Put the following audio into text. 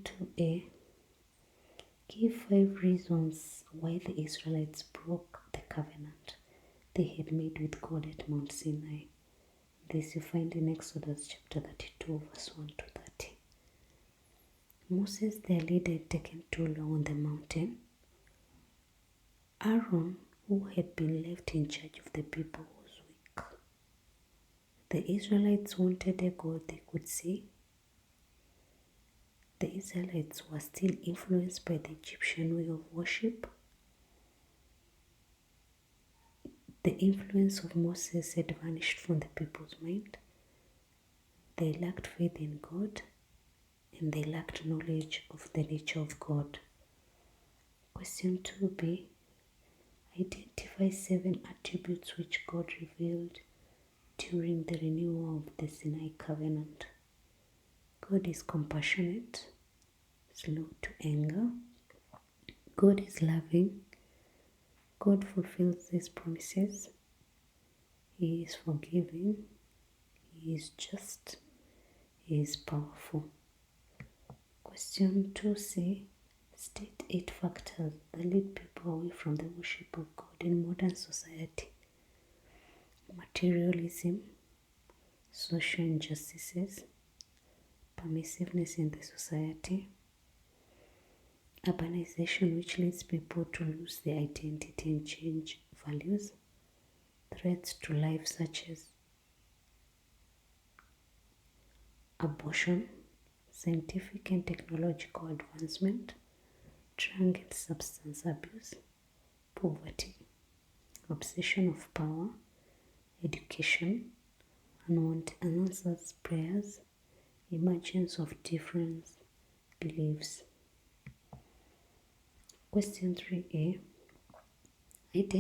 2a. Give 5 reasons why the Israelites broke the covenant they had made with God at Mount Sinai. This you find in Exodus chapter 32, verse 1 to 30. Moses, their leader, had taken too long on the mountain. Aaron, who had been left in charge of the people, was weak. The Israelites wanted a God they could see. The Israelites were still influenced by the Egyptian way of worship. The influence of Moses had vanished from the people's mind. They lacked faith in God, and they lacked knowledge of the nature of God. Question 2b. Identify 7 attributes which God revealed during the renewal of the Sinai covenant. God is compassionate, slow to anger. God is loving. God fulfills His promises. He is forgiving. He is just. He is powerful. Question 2c. State 8 factors that lead people away from the worship of God in modern society. Materialism, social injustices, permissiveness in the society, urbanization which leads people to lose their identity and change values, threats to life such as abortion, scientific and technological advancement, drug and substance abuse, poverty, obsession of power, education, unwanted unanswered prayers, emergence of different beliefs. Question 3a.